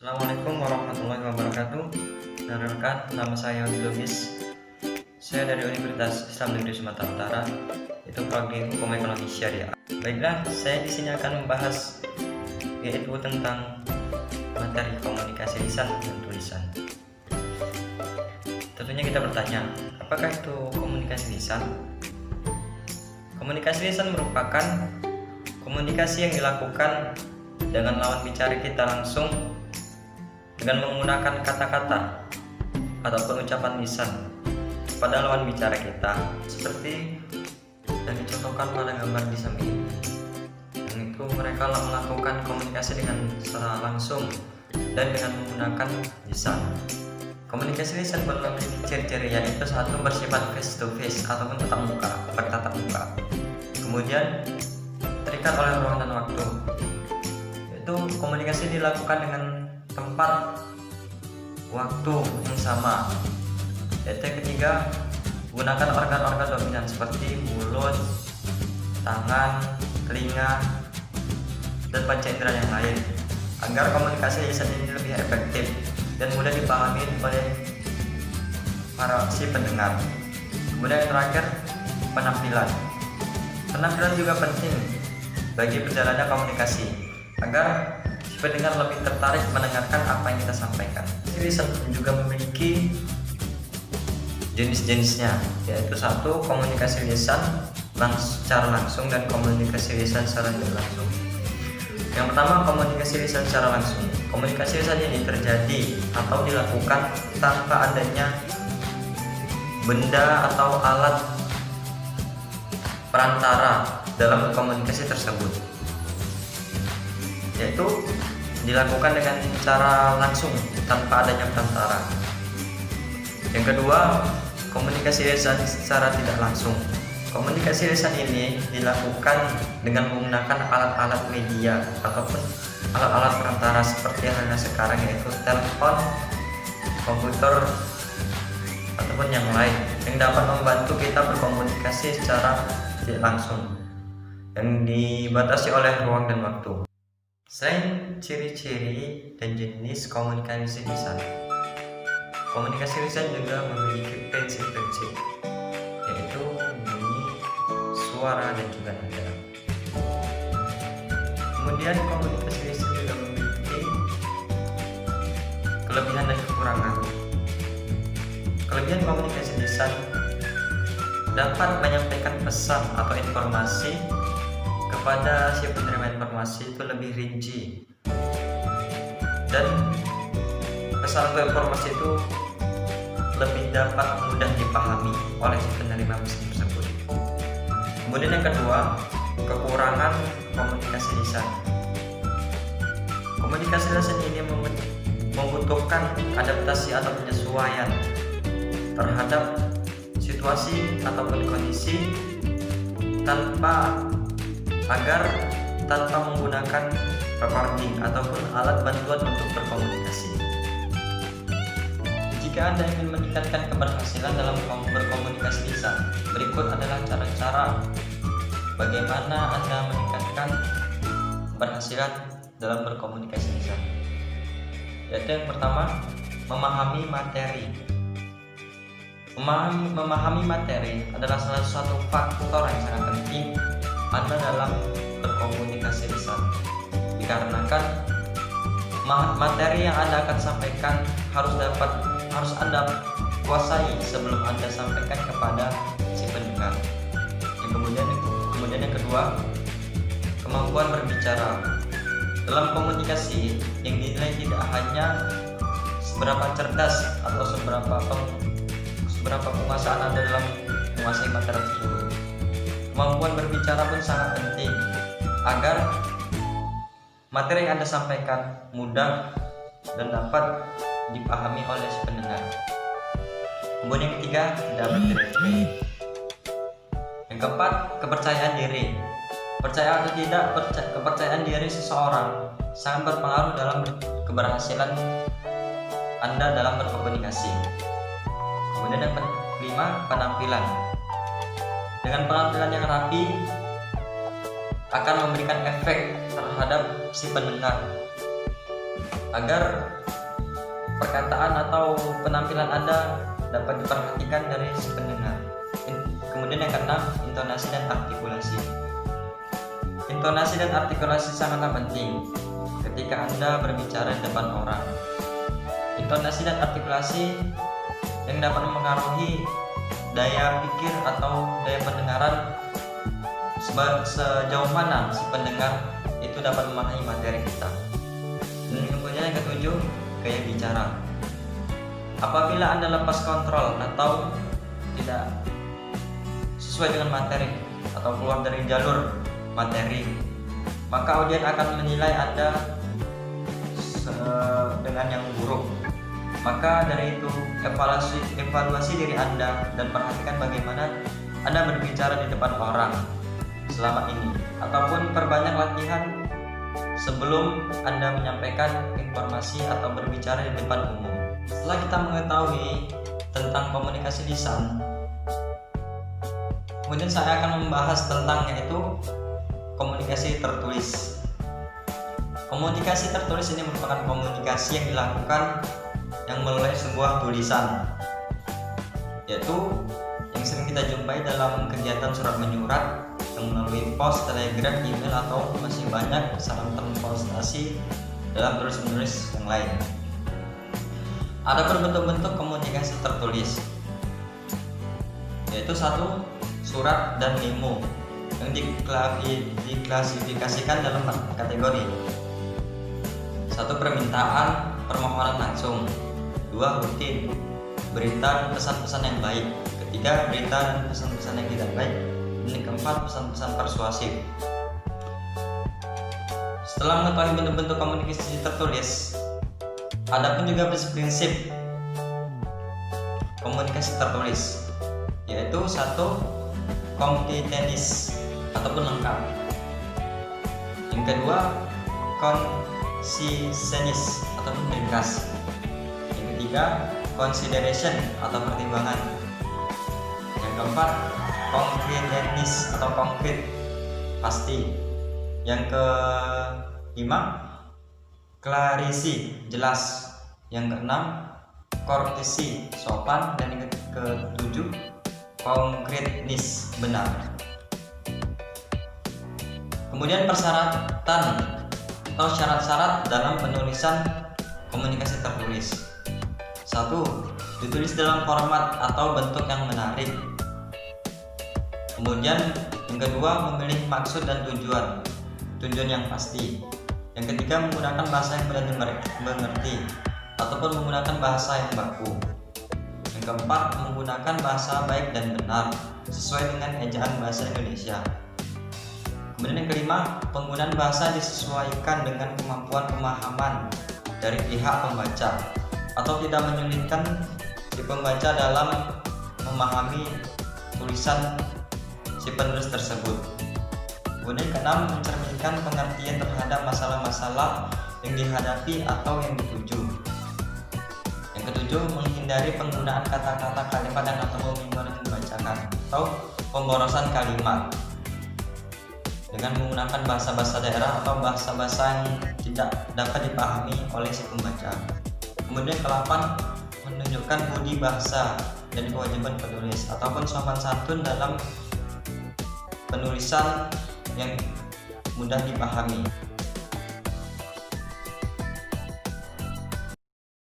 Assalamualaikum warahmatullahi wabarakatuh. Perkenalkan, nama saya Yoni Lubis. Saya dari Universitas Islam Negeri Sumatera Utara, itu prodi Hukum Ekonomi Syariah. Baiklah, saya di sini akan membahas yaitu tentang materi komunikasi lisan dan tulisan. Tentunya kita bertanya, apakah itu komunikasi lisan? Komunikasi lisan merupakan komunikasi yang dilakukan dengan lawan bicara kita langsung dengan menggunakan kata-kata ataupun ucapan lisan pada lawan bicara kita, seperti yang dicontohkan pada gambar di samping. Yang itu mereka melakukan komunikasi dengan secara langsung dan dengan menggunakan lisan. Komunikasi lisan memiliki ciri-ciri, yaitu satu, bersifat face to face ataupun tatap muka, bertatap muka. Kemudian terikat oleh ruang dan waktu. Itu komunikasi dilakukan dengan tempat waktu yang sama. Yaitu yang ketiga, gunakan organ-organ dominan seperti mulut, tangan, telinga, dan panca indera yang lain, agar komunikasi lisan ini lebih efektif dan mudah dipahami oleh para si pendengar. Kemudian yang terakhir, penampilan. Penampilan juga penting bagi berjalannya komunikasi, agar si pendengar lebih tertarik mendengarkan apa yang kita sampaikan. Lisan juga memiliki jenis-jenisnya, yaitu satu, komunikasi lisan secara langsung dan komunikasi lisan secara tidak langsung. Yang pertama, komunikasi lisan secara langsung. Komunikasi lisan ini terjadi atau dilakukan tanpa adanya benda atau alat perantara dalam komunikasi tersebut, yaitu dilakukan dengan cara langsung tanpa adanya perantara. Yang kedua, komunikasi lisan secara tidak langsung. Komunikasi lisan ini dilakukan dengan menggunakan alat-alat media ataupun alat-alat perantara seperti halnya sekarang, yaitu telepon, komputer, ataupun yang lain yang dapat membantu kita berkomunikasi secara tidak langsung yang dibatasi oleh ruang dan waktu. Selain ciri-ciri dan jenis komunikasi lisan, komunikasi lisan juga memiliki prinsip-prinsip, yaitu bunyi, suara, dan juga nada. Kemudian komunikasi lisan juga memiliki kelebihan dan kekurangan. Kelebihan komunikasi lisan dapat menyampaikan pesan atau informasi kepada si penerima informasi itu lebih rinci, dan pesan atau informasi itu lebih dapat mudah dipahami oleh si penerima pesan tersebut. Kemudian yang kedua, kekurangan komunikasi lisan. Komunikasi lisan ini membutuhkan adaptasi atau penyesuaian terhadap situasi ataupun kondisi tanpa menggunakan recording ataupun alat bantuan untuk berkomunikasi. Jika Anda ingin meningkatkan keberhasilan dalam berkomunikasi lisan, berikut adalah cara-cara bagaimana Anda meningkatkan keberhasilan dalam berkomunikasi lisan. Yaitu yang pertama, memahami materi. Memahami materi adalah salah satu faktor yang sangat penting Anda dalam berkomunikasi lisan, dikarenakan materi yang Anda akan sampaikan harus Anda kuasai sebelum Anda sampaikan kepada si pendengar. Kemudian yang kedua, kemampuan berbicara. Dalam komunikasi yang dinilai tidak hanya seberapa cerdas atau seberapa penguasaan Anda dalam menguasai materi tersebut, kemampuan berbicara pun sangat penting agar materi yang Anda sampaikan mudah dan dapat dipahami oleh si pendengar. Kemudian yang ketiga, tidak bertele-tele. Yang keempat, kepercayaan diri. Percaya atau tidak, kepercayaan diri seseorang sangat berpengaruh dalam keberhasilan Anda dalam berkomunikasi. Kemudian yang kelima, penampilan. Dengan penampilan yang rapi akan memberikan efek terhadap si pendengar. agar perkataan atau penampilan Anda dapat diperhatikan dari si pendengar. Kemudian yang keenam, intonasi dan artikulasi. Intonasi dan artikulasi sangatlah penting ketika Anda berbicara di depan orang. Intonasi dan artikulasi yang dapat mempengaruhi daya pikir atau daya pendengaran, sejauh mana si pendengar itu dapat memahami materi kita. Dan kemudian yang ketujuh, gaya bicara. Apabila Anda lepas kontrol atau tidak sesuai dengan materi atau keluar dari jalur materi, maka audien akan menilai Anda dengan yang buruk. Maka dari itu, evaluasi diri Anda dan perhatikan bagaimana Anda berbicara di depan orang selama ini, ataupun perbanyak latihan sebelum Anda menyampaikan informasi atau berbicara di depan umum. Setelah kita mengetahui tentang komunikasi lisan, kemudian saya akan membahas tentang yaitu komunikasi tertulis. Komunikasi tertulis ini merupakan komunikasi yang dilakukan yang melalui sebuah tulisan, yaitu yang sering kita jumpai dalam kegiatan surat menyurat, yang melalui pos, telegram, email, atau masih banyak saran transportasi dalam tulis-menulis yang lain. Ada bentuk-bentuk komunikasi tertulis, yaitu satu, surat dan memo yang diklasifikasikan dalam kategori. Satu, permintaan, permohonan langsung. Dua, rutin, berita dan pesan-pesan yang baik. Ketiga, berita dan pesan-pesan yang tidak baik. Dan yang keempat, pesan-pesan persuasif. Setelah mengetahui bentuk-bentuk komunikasi tertulis, ada pun juga prinsip komunikasi tertulis, yaitu satu, kompetenis ataupun lengkap. Yang kedua, konsistenis ataupun ringkas. Yang ketiga, consideration atau pertimbangan. Yang keempat, konkretenis atau konkret, pasti. Yang kelima, klarisi, jelas. Yang keenam, kortesi, sopan. Dan yang ketujuh, konkretnis, benar. Kemudian persyaratan atau syarat-syarat dalam penulisan komunikasi tertulis. Satu, ditulis dalam format atau bentuk yang menarik. Kemudian yang kedua, memilih maksud dan tujuan yang pasti. Yang ketiga, menggunakan bahasa yang mudah dimengerti ataupun menggunakan bahasa yang baku. Yang keempat, menggunakan bahasa baik dan benar sesuai dengan ejaan bahasa Indonesia. Kemudian yang kelima, penggunaan bahasa disesuaikan dengan kemampuan pemahaman dari pihak pembaca atau tidak menyulitkan si pembaca dalam memahami tulisan si penulis tersebut. Kemudian keenam, mencerminkan pengertian terhadap masalah-masalah yang dihadapi atau yang dituju. Yang ketujuh, menghindari penggunaan kata-kata kalimat yang atau membingungkan dibacakan atau pemborosan kalimat dengan menggunakan bahasa-bahasa daerah atau bahasa-bahasa yang tidak dapat dipahami oleh si pembaca. Kemudian ke-8, menunjukkan budi bahasa dan kewajiban penulis ataupun sopan santun dalam penulisan yang mudah dipahami.